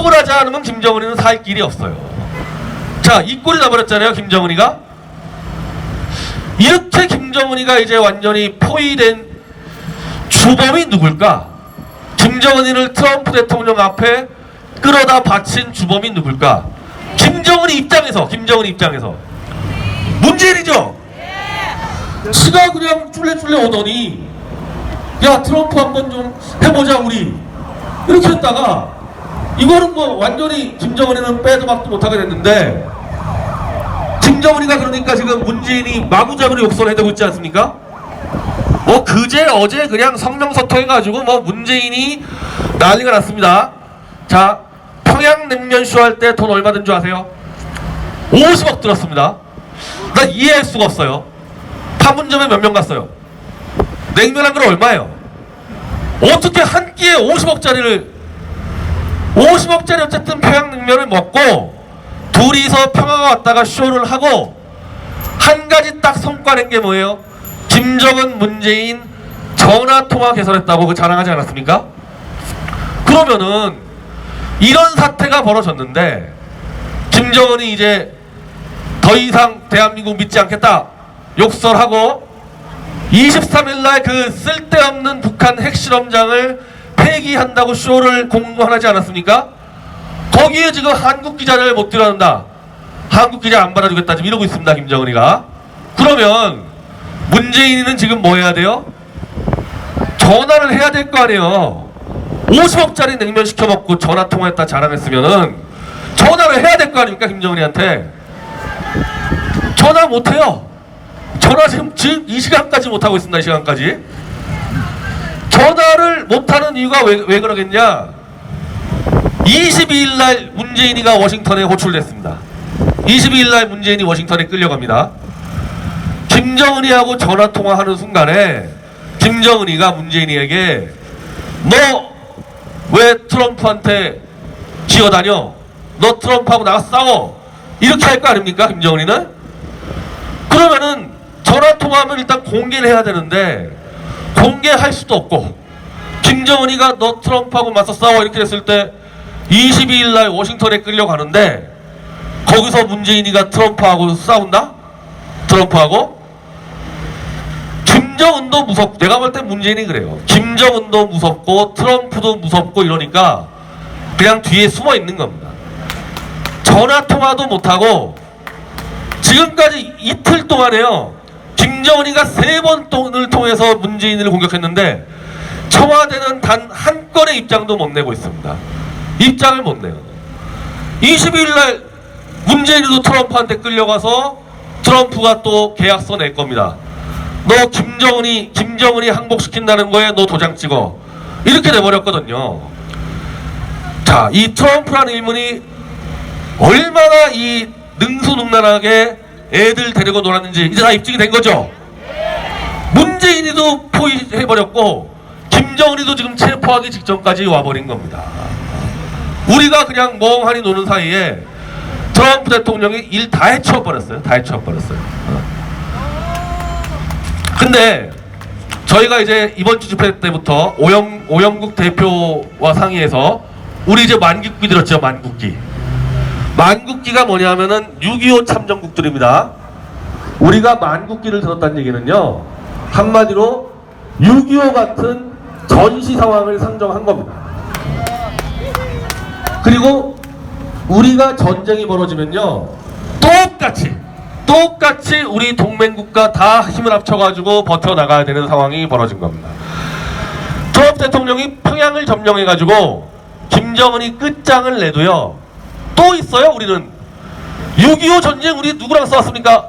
수습을 하지 않으면 김정은이는 살 길이 없어요. 자, 이 꼴이 나버렸잖아요, 김정은이가. 이렇게 김정은이가 이제 완전히 포위된 주범이 누굴까? 김정은이를 트럼프 대통령 앞에 끌어다 바친 주범이 누굴까? 김정은이 입장에서 문재인이죠. 지가 그냥 쫄래쫄래 오더니 야, 트럼프 한번 좀 해보자 우리, 이렇게 했다가 이거는 뭐 완전히 김정은이는 빼도 박도 못하게 됐는데, 김정은이가 그러니까 지금 문재인이 마구잡이로 욕설을 해대고 있지 않습니까? 뭐 그제 어제 그냥 성명서통 해가지고 뭐 문재인이 난리가 났습니다. 자, 평양냉면쇼 할 때 돈 얼마 든 줄 아세요? 50억 들었습니다. 나 이해할 수가 없어요. 파문점에 몇 명 갔어요? 냉면 한 그릇 얼마예요? 어떻게 한 끼에 50억짜리 어쨌든 평양냉면을 먹고 둘이서 평화가 왔다가 쇼를 하고 한 가지 딱 성과 낸 게 뭐예요? 김정은 문재인 전화통화 개설했다고 그 자랑하지 않았습니까? 그러면은 이런 사태가 벌어졌는데 김정은이 이제 더 이상 대한민국 믿지 않겠다 욕설하고 23일날 그 쓸데없는 북한 핵실험장을 폐기한다고 쇼를 공언하지 않았습니까? 거기에 지금 한국 기자를 못 들어간다, 한국 기자 안 받아주겠다 지금 이러고 있습니다, 김정은이가. 그러면 문재인이는 지금 뭐 해야 돼요? 전화를 해야 될 거 아니에요. 50억짜리 냉면 시켜 먹고 전화 통화했다 자랑했으면은 전화를 해야 될 거 아닙니까, 김정은이한테. 전화 못 해요. 전화 지금 이 시간까지 못 하고 있습니다. 이 시간까지 전화를 못 하는 이유가 왜 그러겠냐? 22일날 문재인이가 워싱턴에 호출됐습니다. 22일날 문재인이 워싱턴에 끌려갑니다. 김정은이하고 전화 통화하는 순간에 김정은이가 문재인이에게 너 왜 트럼프한테 기어다녀? 너 트럼프하고 나가서 싸워, 이렇게 할 거 아닙니까, 김정은이는? 그러면은 전화 통화하면 일단 공개를 해야 되는데 공개할 수도 없고, 김정은이가 너 트럼프하고 맞서 싸워 이렇게 됐을 때 22일날 워싱턴에 끌려가는데 거기서 문재인이가 트럼프하고 싸운다? 트럼프하고? 김정은도 무섭고, 내가 볼 땐 문재인이 그래요. 김정은도 무섭고 트럼프도 무섭고 이러니까 그냥 뒤에 숨어 있는 겁니다. 전화 통화도 못하고 지금까지 이틀 동안에요, 김정은이가 3번을 통해서 문재인을 공격했는데 청와대는 단 한 건의 입장도 못 내고 있습니다. 입장을 못 내요. 22일날 문재인이도 트럼프한테 끌려가서 트럼프가 또 계약서 낼 겁니다. 너 김정은이 항복시킨다는 거에 너 도장 찍어, 이렇게 돼버렸거든요. 자, 이 트럼프라는 인물이 얼마나 이 능수능란하게 애들 데리고 놀았는지 이제 다 입증이 된 거죠. 문재인이도 포위해버렸고 김정은이도 지금 체포하기 직전까지 와버린 겁니다. 우리가 그냥 멍하니 노는 사이에 트럼프 대통령이 일 다 해치워버렸어요. 다 해치워버렸어요. 근데 저희가 이제 이번 주 집회 때부터 오영국 대표와 상의해서 우리 이제 만국기 들었죠. 만국기가 뭐냐면은 6.25 참전국들입니다. 우리가 만국기를 들었다는 얘기는요, 한마디로 6.25 같은 전시 상황을 상정한 겁니다. 그리고 우리가 전쟁이 벌어지면요, 똑같이 우리 동맹국가 다 힘을 합쳐가지고 버텨나가야 되는 상황이 벌어진 겁니다. 트럼프 대통령이 평양을 점령해가지고 김정은이 끝장을 내도요, 또 있어요. 우리는 6.25 전쟁 우리 누구랑 싸웠습니까?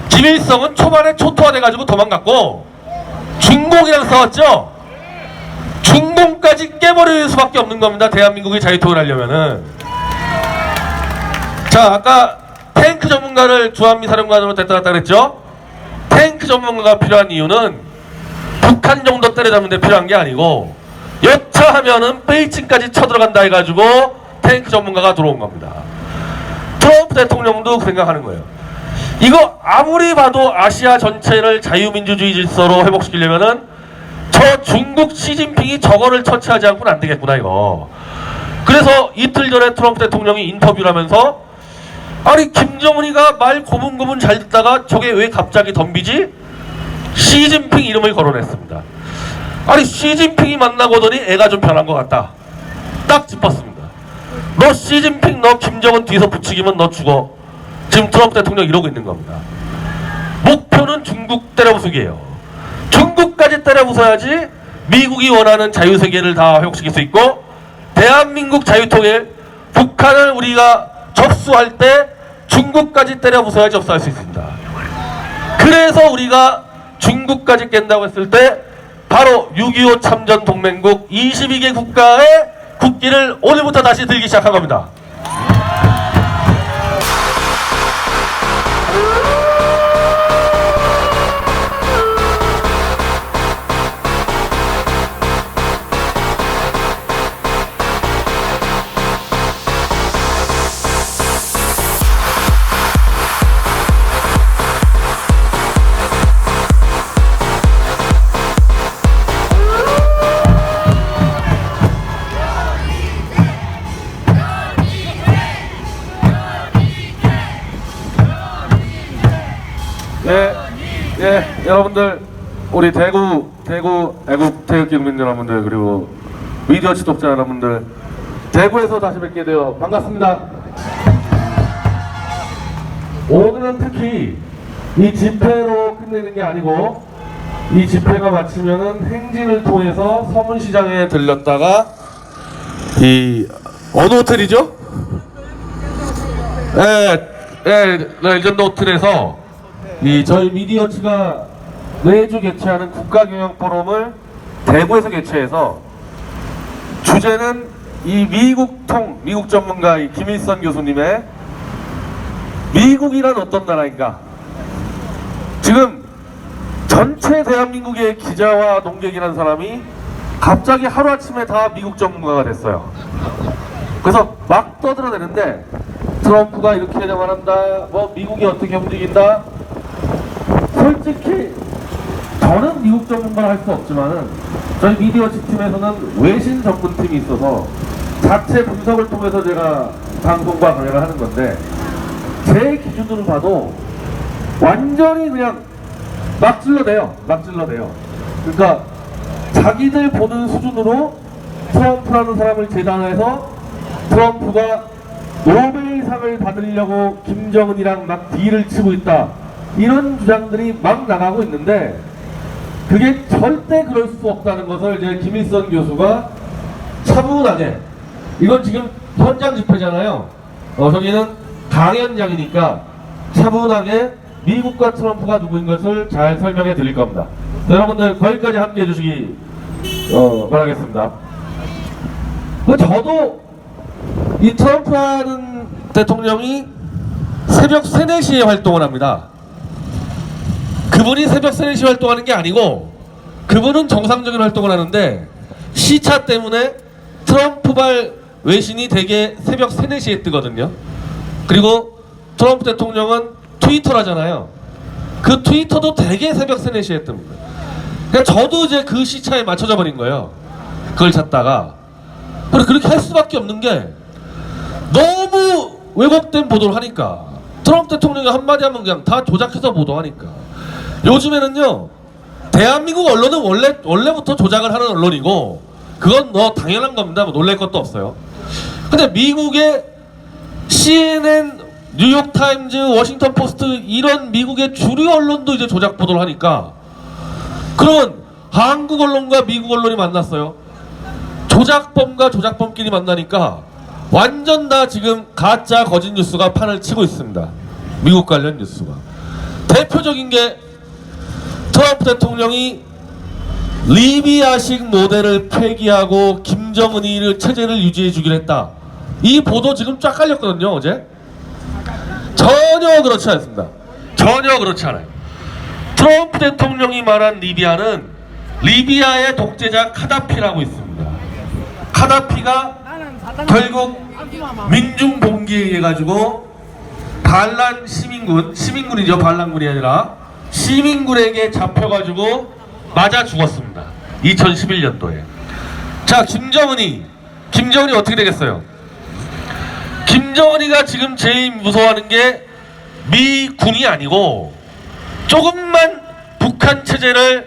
김일성은 초반에 초토화돼가지고 도망갔고 중공이랑 싸웠죠. 중공까지 깨버릴 수밖에 없는 겁니다. 대한민국이 자유통일 하려면은. 자, 아까 탱크 전문가를 주한미사령관으로 데려다 놨다 그랬죠. 탱크 전문가가 필요한 이유는 북한 정도 때려잡는 데 필요한 게 아니고 여차하면은 베이징까지 쳐들어간다 해가지고 탱크 전문가가 들어온 겁니다. 트럼프 대통령도 그 생각하는 거예요. 이거 아무리 봐도 아시아 전체를 자유민주주의 질서로 회복시키려면은 저 중국 시진핑이 저거를 처치하지 않고는 안 되겠구나 이거. 그래서 이틀 전에 트럼프 대통령이 인터뷰를 하면서 아니 김정은이가 말 고분고분 잘 듣다가 저게 왜 갑자기 덤비지? 시진핑 이름을 거론했습니다. 아니 시진핑이 만나고 오더니 애가 좀 변한 것 같다. 딱 짚었습니다. 너 시진핑 너 김정은 뒤에서 부추기면 너 죽어. 지금 트럼프 대통령 이러고 있는 겁니다. 목표는 중국 때려부수기예요. 중국까지 때려부숴야지 미국이 원하는 자유세계를 다 회복시킬 수 있고 대한민국 자유통일 북한을 우리가 접수할 때 중국까지 때려부숴야 접수할 수 있습니다. 그래서 우리가 중국까지 깬다고 했을 때 바로 6.25 참전 동맹국 22개 국가의 국기를 오늘부터 다시 들기 시작한 겁니다. 여러분들 우리 대구 애국 태극기 국민 여러분들 그리고 미디어 지독자 여러분들 대구에서 다시 뵙게 되어 반갑습니다. 오늘은 특히 이 집회로 끝내는 게 아니고 이 집회가 마치면은 행진을 통해서 서문시장에 들렸다가 이 어느 호텔이죠? 레전드 호텔에서 이 저희 미디어치가 매주 개최하는 국가경영 포럼을 대구에서 개최해서 주제는 이 미국 전문가 이 김일성 교수님의 미국이란 어떤 나라인가. 지금 전체 대한민국의 기자와 농객이라는 사람이 갑자기 하루아침에 다 미국 전문가가 됐어요. 그래서 막 떠들어대는데 트럼프가 이렇게 말한다, 뭐 미국이 어떻게 움직인다. 솔직히 저는 미국 전문가를 할 수 없지만은 저희 미디어 팀에서는 외신 전문팀이 있어서 자체 분석을 통해서 제가 방송과 강연을 하는 건데 제 기준으로 봐도 완전히 그냥 막 질러대요. 그러니까 자기들 보는 수준으로 트럼프라는 사람을 제단해서 트럼프가 노벨상을 받으려고 김정은이랑 막 딜을 치고 있다. 이런 주장들이 막 나가고 있는데 그게 절대 그럴 수 없다는 것을 이제 김일성 교수가 차분하게, 이건 지금 현장 집회잖아요. 저기는 강연장이니까 차분하게 미국과 트럼프가 누구인 것을 잘 설명해 드릴 겁니다. 여러분들 거기까지 함께 해주시기 바라겠습니다. 저도 이 트럼프라는 대통령이 새벽 3, 4시에 활동을 합니다. 그분이 새벽 3, 4시에 활동하는 게 아니고 그분은 정상적인 활동을 하는데 시차 때문에 트럼프발 외신이 대개 새벽 3, 4시에 뜨거든요. 그리고 트럼프 대통령은 트위터를 하잖아요. 그 트위터도 대개 새벽 3, 4시에 뜹니다. 그러니까 저도 이제 그 시차에 맞춰져 버린 거예요. 그걸 찾다가. 그렇게 할 수밖에 없는 게 너무 왜곡된 보도를 하니까. 트럼프 대통령이 한마디 하면 그냥 다 조작해서 보도하니까. 요즘에는요, 대한민국 언론은 원래부터 조작을 하는 언론이고 그건 당연한 겁니다. 뭐 놀랄 것도 없어요. 근데 미국의 CNN, 뉴욕타임즈, 워싱턴 포스트 이런 미국의 주류 언론도 이제 조작 보도를 하니까 그러면 한국 언론과 미국 언론이 만났어요. 조작범과 조작범끼리 만나니까 완전 다 지금 가짜 거짓 뉴스가 판을 치고 있습니다. 미국 관련 뉴스가. 대표적인 게 트럼프 대통령이 리비아식 모델을 폐기하고 김정은이를 체제를 유지해 주기로 했다. 이 보도 지금 쫙 깔렸거든요, 어제. 전혀 그렇지 않습니다. 전혀 그렇지 않아요. 트럼프 대통령이 말한 리비아는 리비아의 독재자 카다피라고 있습니다. 카다피가 결국 민중봉기에 의해 가지고 반란 시민군이죠. 반란군이 아니라 시민군에게 잡혀가지고 맞아 죽었습니다. 2011년도에. 자, 김정은이 김정은이 어떻게 되겠어요? 김정은이가 지금 제일 무서워하는 게 미군이 아니고 조금만 북한 체제를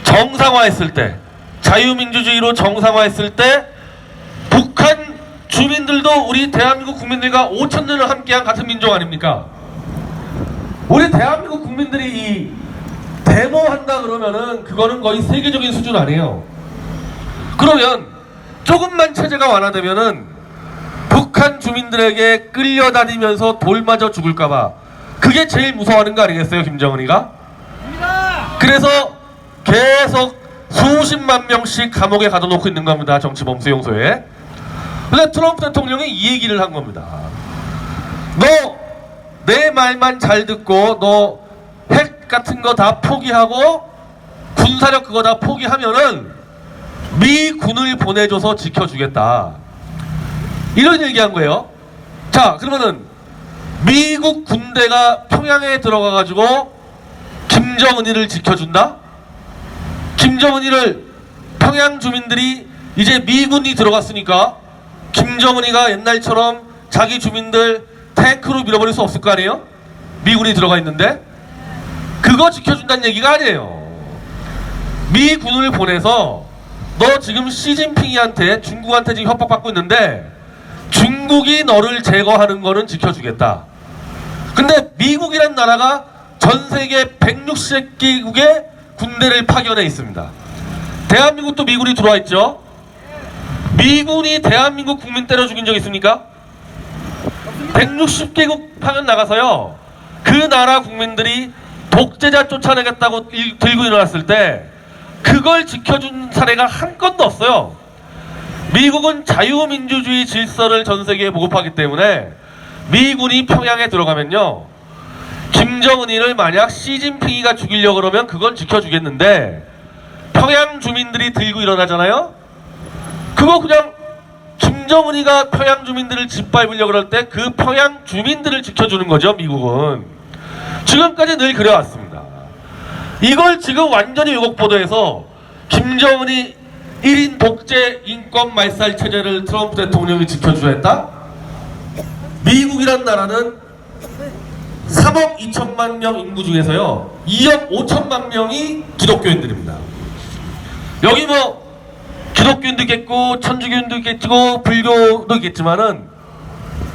정상화했을 때, 자유민주주의로 정상화했을 때 북한 주민들도 우리 대한민국 국민들과 5,000년을 함께한 같은 민족 아닙니까? 우리 대한민국 국민들이 이 데모한다 그러면은 그거는 거의 세계적인 수준 아니에요. 그러면 조금만 체제가 완화되면은 북한 주민들에게 끌려다니면서 돌 맞아 죽을까봐 그게 제일 무서워하는 거 아니겠어요, 김정은이가? 그래서 계속 수십만 명씩 감옥에 가둬놓고 있는 겁니다, 정치범수용소에. 근데 트럼프 대통령이 이 얘기를 한 겁니다. 너 내 말만 잘 듣고 너 핵 같은 거 다 포기하고 군사력 그거 다 포기하면은 미군을 보내줘서 지켜주겠다, 이런 얘기한 거예요. 자, 그러면은 미국 군대가 평양에 들어가가지고 김정은이를 지켜준다? 김정은이를 평양 주민들이 이제 미군이 들어갔으니까 김정은이가 옛날처럼 자기 주민들 탱크로 밀어버릴 수 없을 거 아니에요? 미군이 들어가 있는데 그거 지켜준다는 얘기가 아니에요. 미군을 보내서 너 지금 시진핑이한테, 중국한테 지금 협박받고 있는데 중국이 너를 제거하는 거는 지켜주겠다. 근데 미국이란 나라가 전 세계 160개국의 군대를 파견해 있습니다. 대한민국도 미군이 들어와 있죠. 미군이 대한민국 국민 때려 죽인 적 있습니까? 160개국 파견 나가서요, 그 나라 국민들이 독재자 쫓아내겠다고 들고 일어났을 때 그걸 지켜준 사례가 한 건도 없어요. 미국은 자유민주주의 질서를 전 세계에 보급하기 때문에 미군이 평양에 들어가면요, 김정은이를 만약 시진핑이가 죽이려고 그러면 그건 지켜주겠는데 평양 주민들이 들고 일어나잖아요? 그거 그냥 김정은이가 평양 주민들을 짓밟으려고 그럴 때 그 평양 주민들을 지켜주는 거죠, 미국은. 지금까지 늘 그래왔습니다. 이걸 지금 완전히 왜곡보도해서 김정은이 1인 독재 인권 말살 체제를 트럼프 대통령이 지켜주려 했다? 미국이란 나라는 3억 2천만 명 인구 중에서요 2억 5천만 명이 기독교인들입니다. 여기 뭐 기독교인도 있겠고 천주교인도 있겠고 불교도 있겠지만은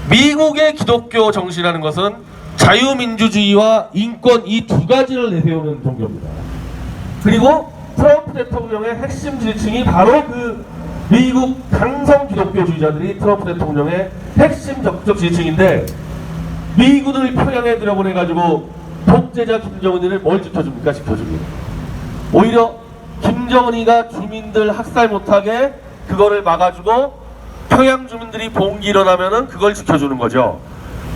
미국의 기독교 정신이라는 것은 자유민주주의와 인권 이 두 가지를 내세우는 종교입니다. 그리고 트럼프 대통령의 핵심 지지층이 바로 그 미국 강성 기독교주의자들이 트럼프 대통령의 핵심 적극적 지지층인데 미군을 평양에 들여보내가지고 독재자 김정은이를 뭘 지켜줍니까? 지켜줍니다. 오히려 김정은이가 주민들 학살 못하게 그거를 막아주고 평양 주민들이 봉기 일어나면은 그걸 지켜주는 거죠.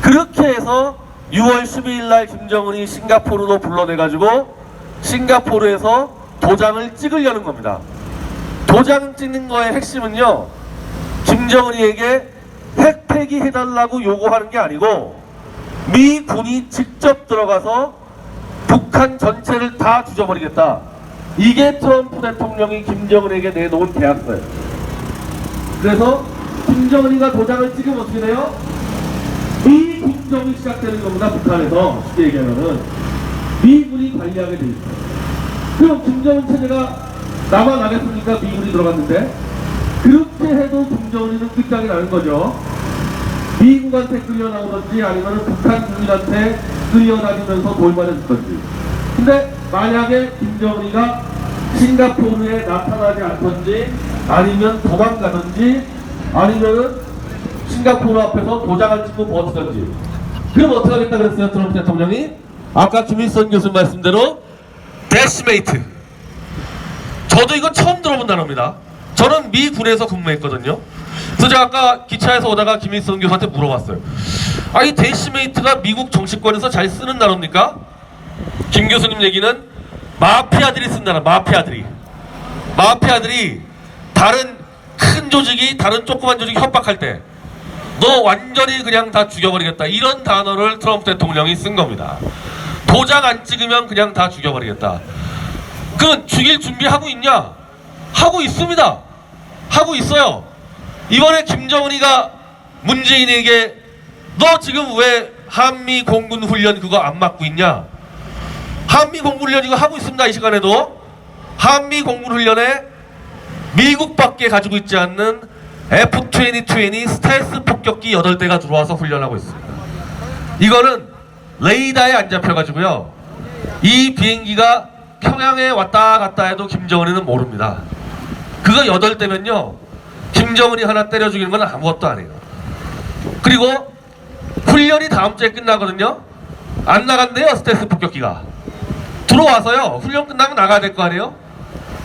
그렇게 해서 6월 12일 날 김정은이 싱가포르로 불러내가지고 싱가포르에서 도장을 찍으려는 겁니다. 도장 찍는 거의 핵심은요, 김정은이에게 핵 폐기해달라고 요구하는 게 아니고 미군이 직접 들어가서 북한 전체를 다 죽여버리겠다. 이게 트럼프 대통령이 김정은에게 내놓은 계약서예요. 그래서 김정은이가 도장을 찍으면 어떻게 돼요? 미군정이 시작되는 겁니다. 북한에서 쉽게 얘기하면은 미군이 관리하게 돼 있어요. 그럼 김정은 체제가 남아나겠습니까? 미군이 들어갔는데 그렇게 해도 김정은이는 끝장이 나는 거죠. 미국한테 끌려나오든지 아니면 북한 주민한테 끌려다니면서 돌발했을 건지. 근데 만약에 김정은이가 싱가포르에 나타나지 않던지 아니면 도망가든지 아니면은 싱가포르 앞에서 도장을 찍고 버티던지, 그럼 어떻게 하겠다 그랬어요, 트럼프 대통령이? 아까 김일성 교수 말씀대로 데시메이트. 저도 이거 처음 들어본 단어입니다. 저는 미군에서 근무했거든요. 그래서 제가 아까 기차에서 오다가 김일성 교수한테 물어봤어요. 아, 이 데시메이트가 미국 정치권에서 잘 쓰는 단어입니까? 김 교수님 얘기는 마피아들이 쓴 단어, 마피아들이 다른 큰 조직이 다른 조그만 조직이 협박할 때 너 완전히 그냥 다 죽여버리겠다, 이런 단어를 트럼프 대통령이 쓴 겁니다. 도장 안 찍으면 그냥 다 죽여버리겠다. 그건 죽일 준비하고 있냐? 하고 있습니다. 하고 있어요. 이번에 김정은이가 문재인에게 너 지금 왜 한미 공군 훈련 그거 안 맡고 있냐? 한미 공군 훈련 이거 하고 있습니다. 이 시간에도 한미 공군 훈련에 미국밖에 가지고 있지 않는 F-22 스텔스 폭격기 8대가 들어와서 훈련하고 있습니다. 이거는 레이더에 안 잡혀가지고요. 이 비행기가 평양에 왔다 갔다 해도 김정은이는 모릅니다. 그거 8대면요. 김정은이 하나 때려 죽이는 건 아무것도 아니에요. 그리고 훈련이 다음 주에 끝나거든요. 안 나간대요. 스텔스 폭격기가. 들어와서요. 훈련 끝나면 나가야 될 거 아니에요.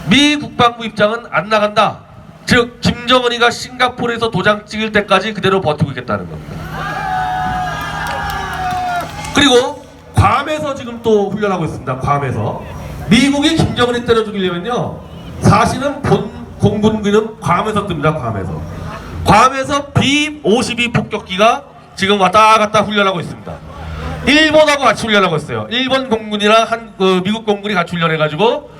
미 국방부 입장은 안 나간다. 즉 김정은이가 싱가포르에서 도장 찍을 때까지 그대로 버티고 있겠다는 겁니다. 그리고 괌에서 지금 또 훈련하고 있습니다. 괌에서 미국이 김정은이 때려 죽이려면요. 사실은 본 공군기는 괌에서 뜹니다. 괌에서 B-52 폭격기가 지금 왔다 갔다 훈련하고 있습니다. 일본하고 같이 훈련하고 있어요. 일본 공군이랑 미국 공군이 같이 훈련해가지고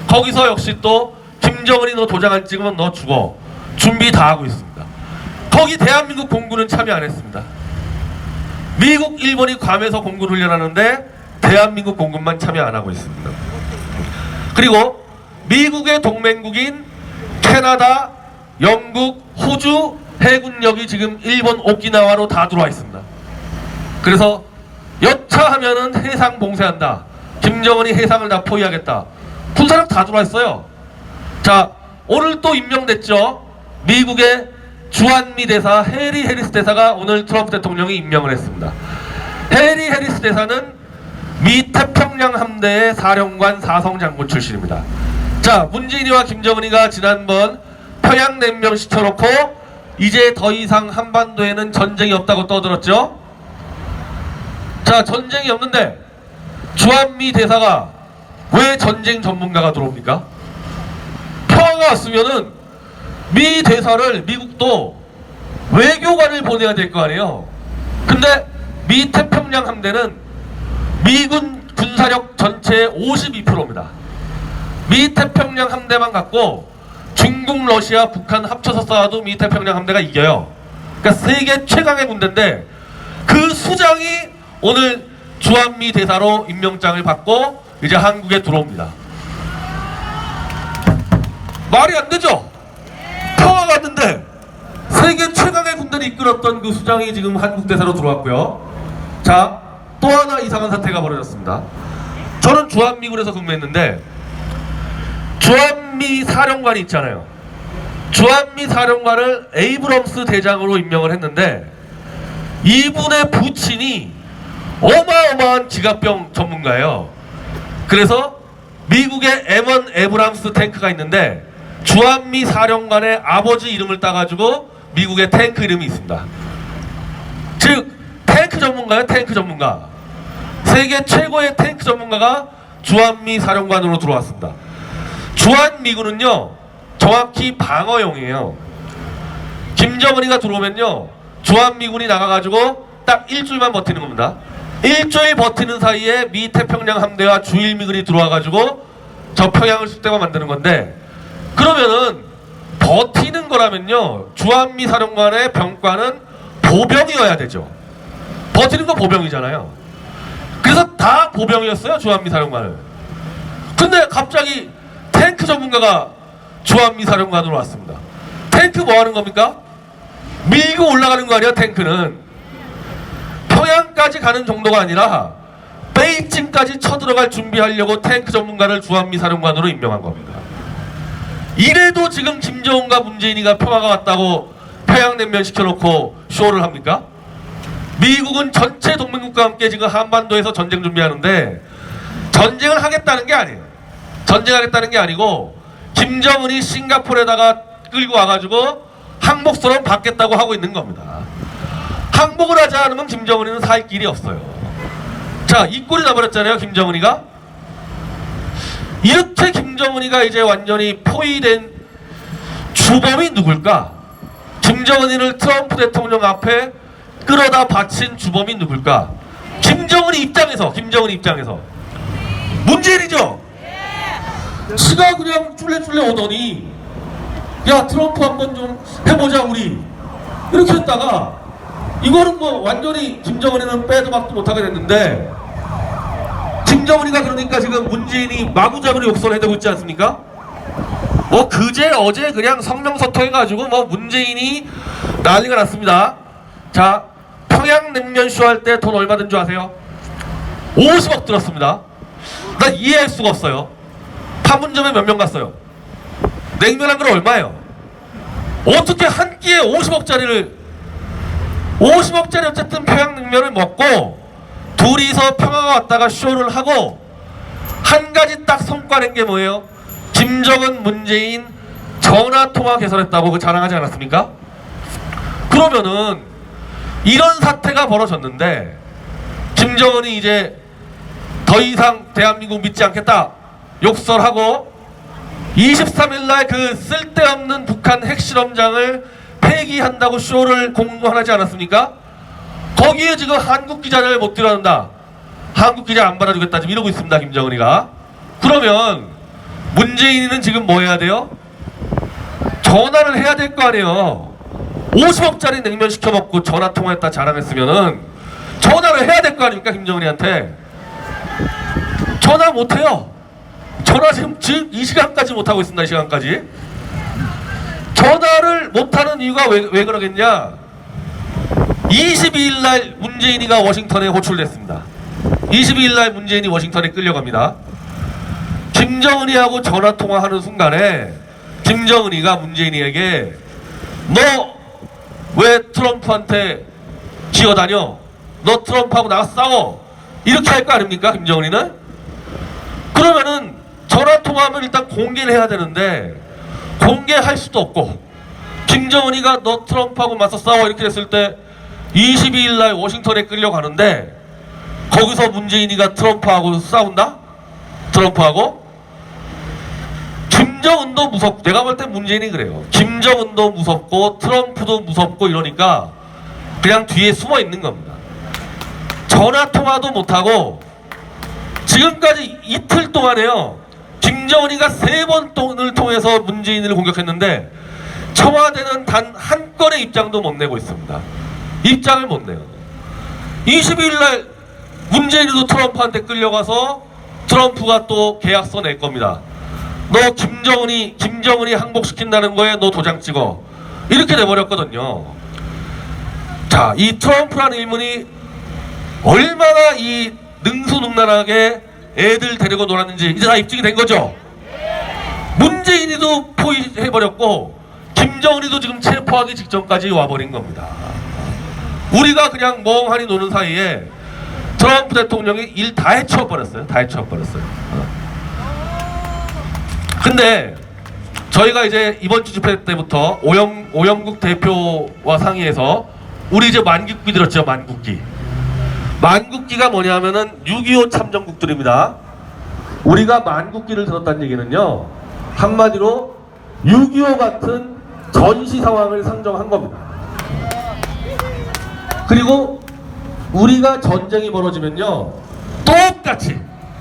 거기서 역시 또 김정은이 너 도장 안 찍으면 너 죽어. 준비 다 하고 있습니다. 거기 대한민국 공군은 참여 안 했습니다. 미국, 일본이 괌에서 공군 훈련하는데 대한민국 공군만 참여 안 하고 있습니다. 그리고 미국의 동맹국인 캐나다, 영국, 호주 해군력이 지금 일본 오키나와로 다 들어와 있습니다. 그래서 여차하면은 해상 봉쇄한다. 김정은이 해상을 다 포위하겠다. 군사력 다 들어와 있어요. 자, 오늘 또 임명됐죠. 미국의 주한미 대사 해리 해리스 대사가 오늘 트럼프 대통령이 임명을 했습니다. 해리 해리스 대사는 미 태평양 함대의 사령관 사성장군 출신입니다. 자, 문재인이와 김정은이가 지난번 평양 냉면 시켜놓고 이제 더 이상 한반도에는 전쟁이 없다고 떠들었죠. 자, 전쟁이 없는데 주한미 대사가 왜 전쟁 전문가가 들어옵니까? 평화가 왔으면은 미 대사를 미국도 외교관을 보내야 될 거 아니에요. 근데 미 태평양 함대는 미군 군사력 전체의 52%입니다. 미 태평양 함대만 갖고 중국, 러시아, 북한 합쳐서 싸워도 미 태평양 함대가 이겨요. 그러니까 세계 최강의 군대인데 그 수장이 오늘 주한미 대사로 임명장을 받고 이제 한국에 들어옵니다. 말이 안 되죠? 평화가 왔는데 세계 최강의 군대를 이끌었던 그 수장이 지금 한국 대사로 들어왔고요. 자, 또 하나 이상한 사태가 벌어졌습니다. 저는 주한미군에서 근무했는데 주한미 사령관이 있잖아요. 주한미 사령관을 에이브럼스 대장으로 임명을 했는데 이분의 부친이 어마어마한 지갑병 전문가예요. 그래서 미국의 M1 에브람스 탱크가 있는데 주한미 사령관의 아버지 이름을 따가지고 미국의 탱크 이름이 있습니다. 즉 탱크 전문가예요. 탱크 전문가. 세계 최고의 탱크 전문가가 주한미 사령관으로 들어왔습니다. 주한미군은요 정확히 방어용이에요. 김정은이가 들어오면요 주한미군이 나가가지고 딱 일주일만 버티는 겁니다. 일주일 버티는 사이에 미 태평양 함대와 주일미군이 들어와가지고 저 평양을 쑥대고 만드는 건데, 그러면은 버티는 거라면요 주한미 사령관의 병과는 보병이어야 되죠. 버티는 거 보병이잖아요. 그래서 다 보병이었어요 주한미 사령관을. 근데 갑자기 탱크 전문가가 주한미 사령관으로 왔습니다. 탱크 뭐 하는 겁니까? 밀고 올라가는 거 아니야. 탱크는 평양까지 가는 정도가 아니라 베이징까지 쳐들어갈 준비하려고 탱크 전문가를 주한미 사령관으로 임명한 겁니다. 이래도 지금 김정은과 문재인이가 평화가 왔다고 평양냉면 시켜놓고 쇼를 합니까? 미국은 전체 동맹국과 함께 지금 한반도에서 전쟁 준비하는데 전쟁을 하겠다는 게 아니에요. 전쟁하겠다는 게 아니고 김정은이 싱가포르에다가 끌고 와가지고 항복선언 받겠다고 하고 있는 겁니다. 항복을 하지 않으면 김정은이는 살 길이 없어요. 자, 이 꼴이 나버렸잖아요 김정은이가. 이렇게 김정은이가 이제 완전히 포위된 주범이 누굴까? 김정은이를 트럼프 대통령 앞에 끌어다 바친 주범이 누굴까? 김정은이 입장에서 문재인이죠. 지가 그냥 쫄래쫄래 오더니 야 트럼프 한번 좀 해보자 우리 이렇게 했다가 이거는 뭐 완전히 김정은이는 빼도 박도 못하게 됐는데 김정은이가 그러니까 지금 문재인이 마구잡이로 욕설을 해대고 있지 않습니까? 뭐 그제 어제 그냥 성명서통 해가지고 뭐 문재인이 난리가 났습니다. 자 평양냉면쇼 할 때 돈 얼마 든 줄 아세요? 50억 들었습니다. 나 이해할 수가 없어요. 판문점에 몇 명 갔어요? 냉면 한 그릇 얼마예요? 어떻게 한 끼에 50억짜리 어쨌든 평양냉면을 먹고 둘이서 평화가 왔다가 쇼를 하고 한 가지 딱 성과 낸 게 뭐예요? 김정은 문재인 전화통화 개설했다고 그 자랑하지 않았습니까? 그러면은 이런 사태가 벌어졌는데 김정은이 이제 더 이상 대한민국 믿지 않겠다 욕설하고 23일날 그 쓸데없는 북한 핵실험장을 폐기한다고 쇼를 공고하지 않았습니까? 거기에 지금 한국 기자를 못 들어간다. 한국 기자 안 받아주겠다 지금 이러고 있습니다. 김정은이가. 그러면 문재인이는 지금 뭐 해야 돼요? 전화를 해야 될 거 아니에요. 50억짜리 냉면 시켜 먹고 전화 통화했다 자랑했으면은 전화를 해야 될 거 아닙니까? 김정은이한테. 전화 못 해요. 전화 지금 이 시간까지 못 하고 있습니다. 이 시간까지. 전화를 못 하는 이유가 왜 그러겠냐? 22일날 문재인이가 워싱턴에 호출됐습니다. 22일날 문재인이 워싱턴에 끌려갑니다. 김정은이하고 전화 통화하는 순간에 김정은이가 문재인이에게 너 왜 트럼프한테 기어다녀? 너 트럼프하고 나가서 싸워. 이렇게 할 거 아닙니까? 김정은이는? 그러면은 전화 통화하면 일단 공개를 해야 되는데 공개할 수도 없고 김정은이가 너 트럼프하고 맞서 싸워 이렇게 됐을 때 22일날 워싱턴에 끌려가는데 거기서 문재인이가 트럼프하고 싸운다? 트럼프하고? 김정은도 무섭고 내가 볼 땐 문재인이 그래요. 김정은도 무섭고 트럼프도 무섭고 이러니까 그냥 뒤에 숨어 있는 겁니다. 전화통화도 못하고 지금까지 이틀 동안에요. 김정은이가 3번을 통해서 문재인을 공격했는데 청와대는 단 한 건의 입장도 못 내고 있습니다. 입장을 못 내요. 22일날 문재인이도 트럼프한테 끌려가서 트럼프가 또 계약서 낼 겁니다. 너 김정은이 항복시킨다는 거에 너 도장 찍어. 이렇게 돼버렸거든요. 자, 이 트럼프라는 인물이 얼마나 이 능수능란하게 애들 데리고 놀았는지 이제 다 입증이 된 거죠. 문재인이도 포위해버렸고 김정은이도 지금 체포하기 직전까지 와버린 겁니다. 우리가 그냥 멍하니 노는 사이에 트럼프 대통령이 일 다 해치워버렸어요. 다 해치워버렸어요. 근데 저희가 이제 이번 주 집회 때부터 오영국 대표와 상의해서 우리 이제 만국기 들었죠. 만국기가 뭐냐면은 6.25 참전국들입니다. 우리가 만국기를 들었다는 얘기는요, 한마디로 6.25 같은 전시 상황을 상정한 겁니다. 그리고 우리가 전쟁이 벌어지면요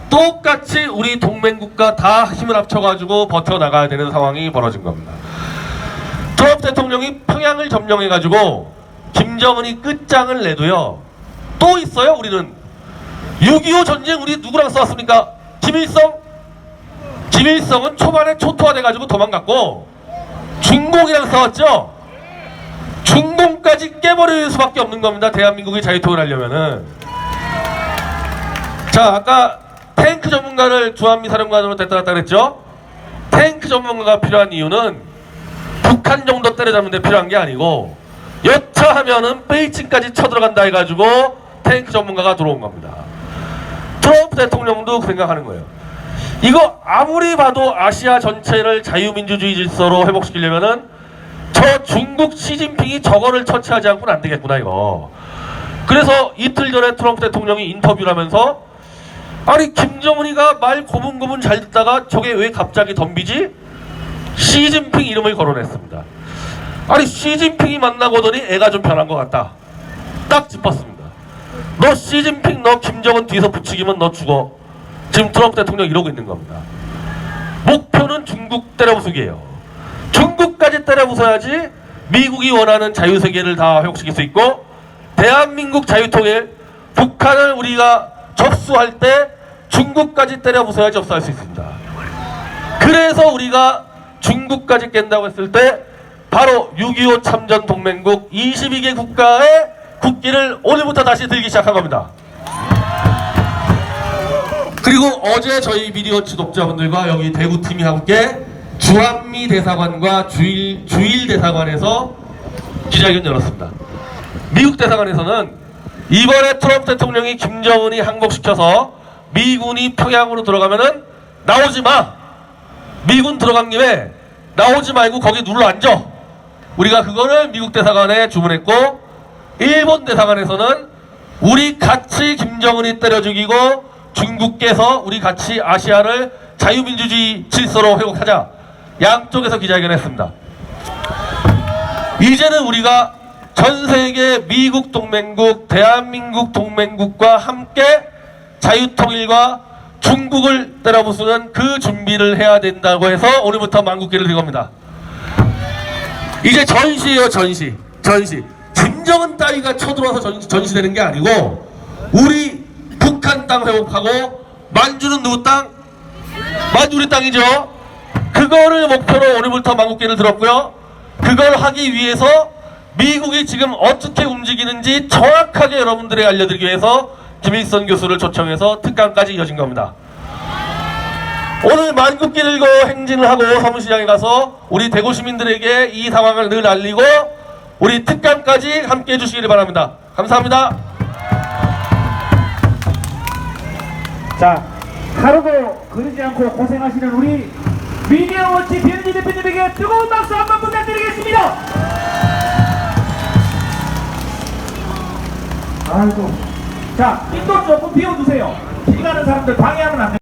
똑같이 우리 동맹국가 다 힘을 합쳐가지고 버텨나가야 되는 상황이 벌어진 겁니다. 트럼프 대통령이 평양을 점령해가지고 김정은이 끝장을 내도요 또 있어요. 우리는 6.25 전쟁 우리 누구랑 싸웠습니까? 김일성은 초반에 초토화돼가지고 도망갔고 중공이랑 싸웠죠. 중공까지 깨버릴 수밖에 없는 겁니다. 대한민국이 자유통일을 하려면은. 자, 아까 탱크 전문가를 주한미사령관으로 됐다 그랬죠. 탱크 전문가가 필요한 이유는 북한 정도 때려잡는 데 필요한 게 아니고 여차하면은 베이징까지 쳐들어간다 해가지고 탱크 전문가가 들어온 겁니다. 트럼프 대통령도 그 생각하는 거예요. 이거 아무리 봐도 아시아 전체를 자유민주주의 질서로 회복시키려면은 저 중국 시진핑이 저거를 처치하지 않고는 안 되겠구나 이거. 그래서 이틀 전에 트럼프 대통령이 인터뷰를 하면서 아니 김정은이가 말 고분고분 잘 듣다가 저게 왜 갑자기 덤비지? 시진핑 이름을 거론했습니다. 아니 시진핑이 만나고더니 애가 좀 변한 것 같다. 딱 짚었습니다. 너 시진핑 너 김정은 뒤에서 부추기면 너 죽어. 지금 트럼프 대통령 이러고 있는 겁니다. 목표는 중국 때려부수기예요. 중국까지 때려 부숴야지 미국이 원하는 자유세계를 다 회복시킬 수 있고, 대한민국 자유통일, 북한을 우리가 접수할 때 중국까지 때려 부숴야 접수할 수 있습니다. 그래서 우리가 중국까지 깬다고 했을 때 바로 6.25 참전 동맹국 22개 국가의 국기를 오늘부터 다시 들기 시작한 겁니다. 그리고 어제 저희 미디어 지독자분들과 여기 대구팀이 함께 주한미 대사관과 주일 대사관에서 기자회견 열었습니다. 미국 대사관에서는 이번에 트럼프 대통령이 김정은이 항복시켜서 미군이 평양으로 들어가면은 나오지 마! 미군 들어간 김에 나오지 말고 거기 눌러 앉아! 우리가 그거를 미국 대사관에 주문했고, 일본 대사관에서는 우리 같이 김정은이 때려 죽이고 중국께서 우리 같이 아시아를 자유민주주의 질서로 회복하자. 양쪽에서 기자회견했습니다. 이제는 우리가 전세계 미국 동맹국, 대한민국 동맹국과 함께 자유통일과 중국을 때려 부수는 그 준비를 해야 된다고 해서 오늘부터 만국기를 든 겁니다. 이제 전시예요, 전시. 김정은 따위가 쳐들어와서 전시되는 게 아니고, 우리 북한 땅 회복하고, 만주는 누구 땅? 만주 우리 땅이죠. 그거를 목표로 오늘부터 만국기를 들었고요. 그걸 하기 위해서 미국이 지금 어떻게 움직이는지 정확하게 여러분들에게 알려드리기 위해서 김일성 교수를 초청해서 특강까지 이어진 겁니다. 오늘 만국기 들고 행진을 하고 서문시장에 가서 우리 대구 시민들에게 이 상황을 늘 알리고 우리 특강까지 함께 해주시기 바랍니다. 감사합니다. 자, 하루도 그러지 않고 고생하시는 우리 미디어워치 변희재 대표님에게 뜨거운 박수 한번 부탁드리겠습니다. 아이고, 자, 입도 조금 비워두세요. 길 가는 사람들 방해하면 안 됩니다.